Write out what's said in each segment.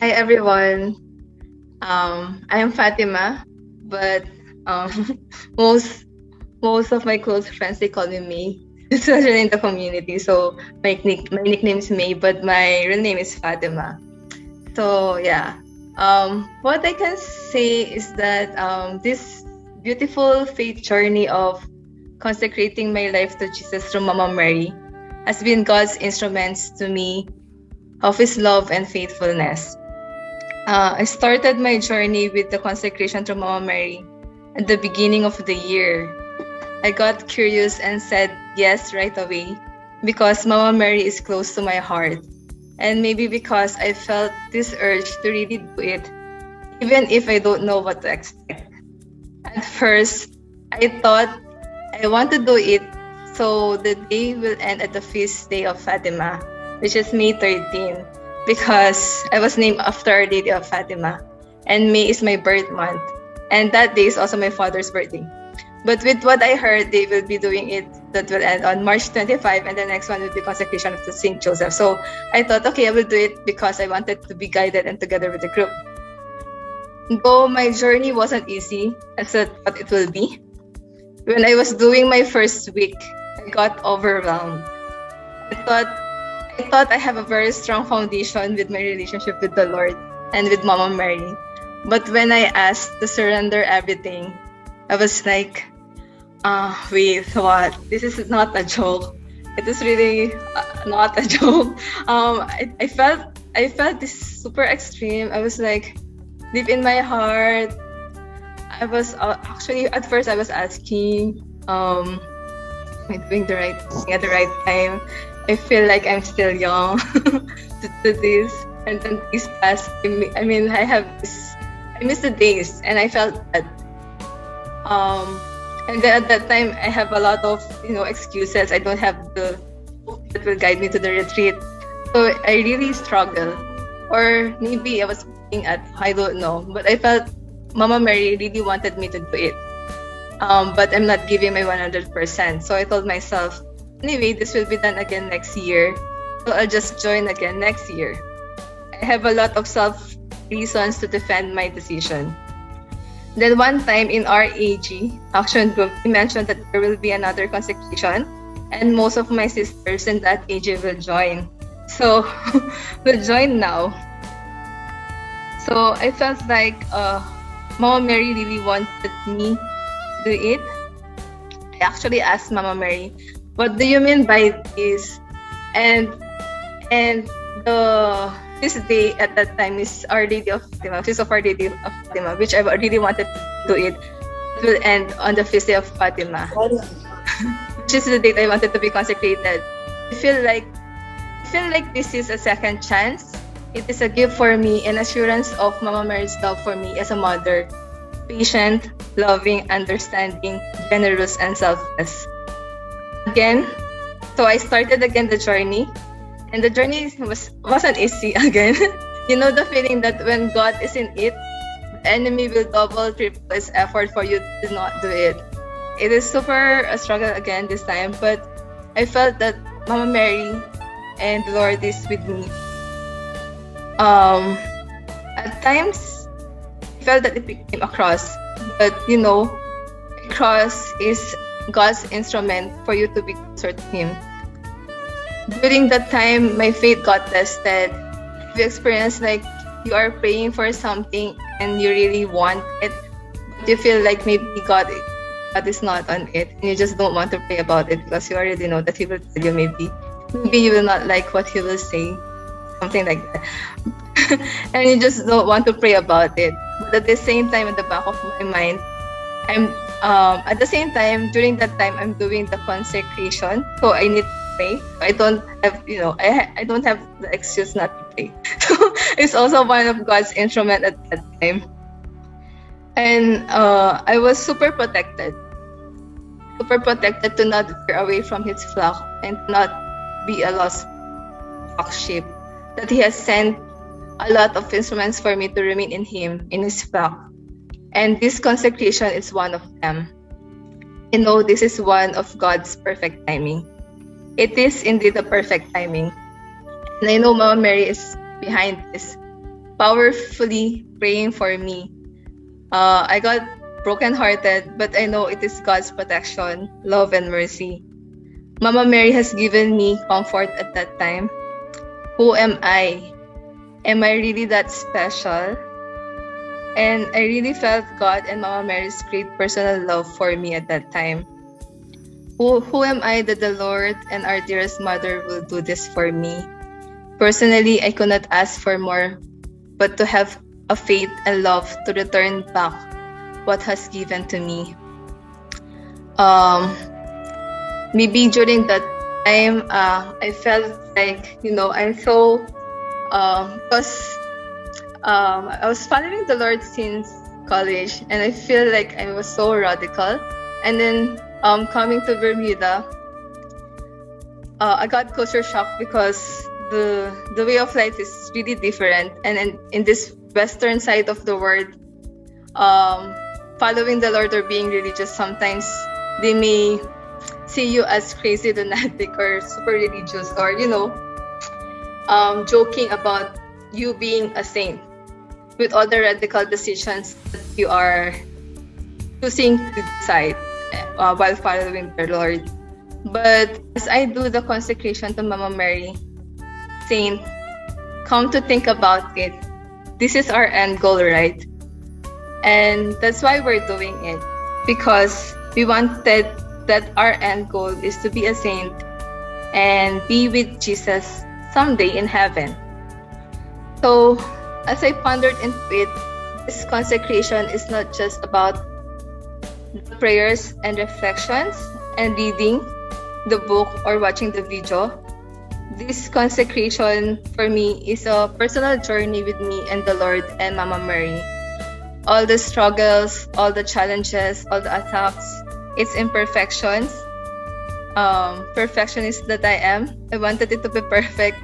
Hi everyone. I am Fatima, but um, most most of my close friends they call me May, especially in the community. So my nickname is May, but my real name is Fatima. So yeah, what I can say is that this beautiful faith journey of consecrating my life to Jesus through Mama Mary has been God's instruments to me of His love and faithfulness. I started my journey with the consecration to Mama Mary at the beginning of the year. I got curious and said yes right away because Mama Mary is close to my heart. And maybe because I felt this urge to really do it, even if I don't know what to expect. At first, I thought I want to do it so the day will end at the feast day of Fatima, which is May 13, because I was named after Our Lady of Fatima, and May is my birth month, and that day is also my father's birthday. But with what I heard, they will be doing it that will end on March 25, and the next one will be consecration of the Saint Joseph. So I thought, okay, I will do it because I wanted to be guided and together with the group. Though my journey wasn't easy, as I thought it will be, when I was doing my first week, I got overwhelmed. I thought I have a very strong foundation with my relationship with the Lord and with Mama Mary. But when I asked to surrender everything, I was like, wait, what? This is not a joke. It is really not a joke. I felt this super extreme. I was like, deep in my heart, I was actually at first I was asking, am I doing the right thing at the right time? I feel like I'm still young to do this, and then these past, I mean, I miss the days, and I felt that. And then at that time, I have a lot of excuses. I don't have the book that will guide me to the retreat, so I really struggled. Or maybe I was looking at, I don't know, but I felt Mama Mary really wanted me to do it. But I'm not giving my 100%. So I told myself, anyway, this will be done again next year. So I'll just join again next year. I have a lot of self reasons to defend my decision. Then one time in our AG action group, we mentioned that there will be another consecration, and most of my sisters in that AG will join. So we'll join now. So I felt like Mama Mary really wanted me to do it. I actually asked Mama Mary, what do you mean by this? And this day at that time is Our Lady of Fatima, Feast of Our Lady of Fatima, which I really wanted to do it. It will end on the Feast day of Fatima, which is the date I wanted to be consecrated. I feel like this is a second chance. It is a gift for me, an assurance of Mama Mary's love for me as a mother, patient, loving, understanding, generous, and selfless. Again, so I started again the journey, and the journey wasn't easy again. You know the feeling that when God is in it, the enemy will double, triple his effort for you to not do it. It is super a struggle again this time, but I felt that Mama Mary and the Lord is with me. At times, I felt that it became a cross, but a cross is God's instrument for you to be closer to Him. During that time, my faith got tested. You experience like you are praying for something and you really want it, but you feel like maybe God is not on it, and you just don't want to pray about it because you already know that He will tell you maybe you will not like what He will say, something like that. And you just don't want to pray about it. But at the same time, in the back of my mind, I'm at the same time during that time I'm doing the consecration, so I need to pray. I don't have I don't have the excuse not to pray. So it's also one of God's instrument at that time. And I was super protected to not veer away from His flock and not be a lost flock sheep. That He has sent a lot of instruments for me to remain in Him, in His flock. And this consecration is one of them. This is one of God's perfect timing. It is indeed a perfect timing. And I know Mama Mary is behind this. powerfully praying for me. I got brokenhearted, but I know it is God's protection, love, and mercy. Mama Mary has given me comfort at that time. Who am I? Am I really that special? And I really felt God and Mama Mary's great personal love for me at that time. Who am I that the Lord and our dearest mother will do this for me? Personally, I could not ask for more, but to have a faith and love to return back what has given to me. Maybe during that time, I felt like, I'm so, because I was following the Lord since college, and I feel like I was so radical. And then coming to Bermuda, I got culture shock because the way of life is really different. And in this Western side of the world, following the Lord or being religious, sometimes they may see you as crazy, lunatic, or super religious, or joking about you being a saint with all the radical decisions that you are choosing to decide while following the Lord. But as I do the consecration to Mama Mary, Saint, come to think about it, this is our end goal, right? And that's why we're doing it, because we wanted that our end goal is to be a saint and be with Jesus someday in heaven. So as I pondered into it, this consecration is not just about the prayers and reflections and reading the book or watching the video. This consecration for me is a personal journey with me and the Lord and Mama Mary. All the struggles, all the challenges, all the attacks, its imperfections, perfectionist that I am. I wanted it to be perfect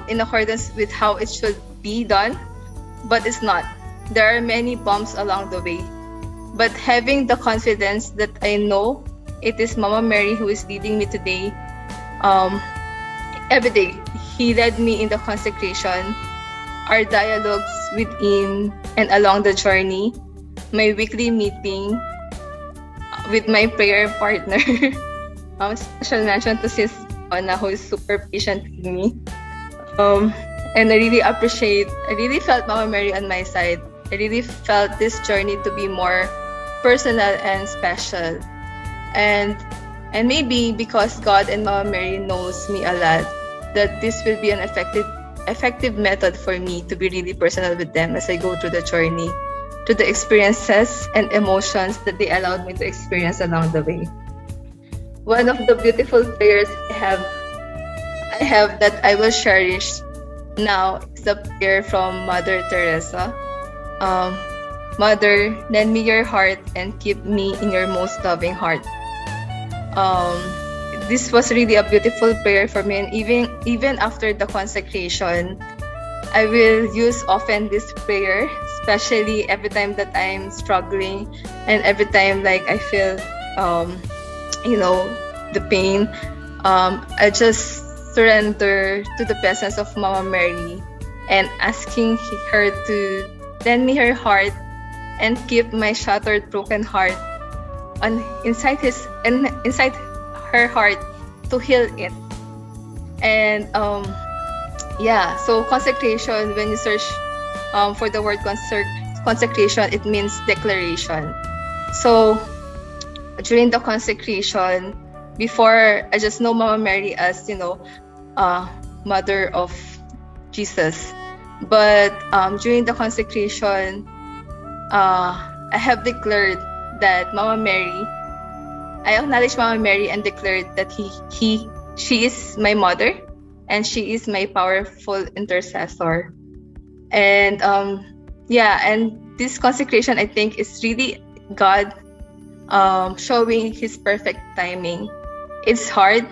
in accordance with how it should be done, but it's not. There are many bumps along the way. But having the confidence that I know it is Mama Mary who is leading me today, every day, He led me in the consecration, our dialogues within and along the journey, my weekly meeting with my prayer partner. Special mention to Sis Anna, who is super patient with me. And I really felt Mama Mary on my side. I really felt this journey to be more personal and special. And maybe because God and Mama Mary knows me a lot, that this will be an effective method for me to be really personal with them as I go through the journey, to the experiences and emotions that they allowed me to experience along the way. One of the beautiful prayers I have that I will cherish now is the prayer from Mother Teresa. Mother, lend me your heart and keep me in your most loving heart. This was really a beautiful prayer for me, and even after the consecration, I will use often this prayer, especially every time that I'm struggling and every time like I feel the pain. I just surrender to the presence of Mama Mary and asking her to lend me her heart and keep my shattered, broken heart inside her heart to heal it. And so consecration, when you search for the word consecration, it means declaration. So during the consecration, before I just know Mama Mary as Mother of Jesus, but during the consecration, I have declared that I acknowledge Mama Mary and declared that she is my mother and she is my powerful intercessor. And and this consecration, I think, is really God showing His perfect timing. It's hard.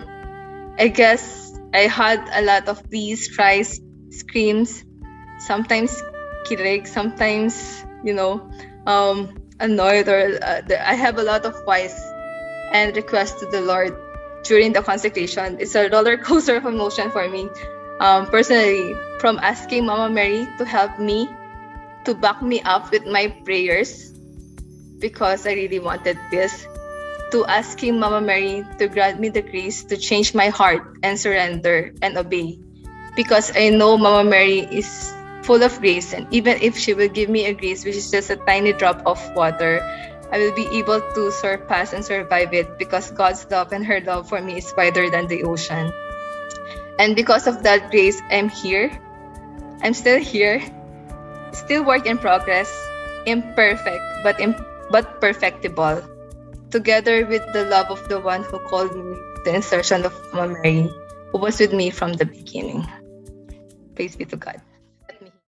I guess I had a lot of these cries, screams, sometimes kilig, sometimes annoyed, or I have a lot of whys and requests to the Lord during the consecration. It's a roller coaster of emotion for me. personally, from asking Mama Mary to help me, to back me up with my prayers, because I really wanted this, to asking Mama Mary to grant me the grace to change my heart and surrender and obey, because I know Mama Mary is full of grace, and even if she will give me a grace which is just a tiny drop of water, I will be able to surpass and survive it, because God's love and her love for me is wider than the ocean. And because of that grace, I'm here. I'm still here, still work in progress, imperfect but perfectible, together with the love of the one who called me, the insertion of Mama Mary, who was with me from the beginning. Praise be to God.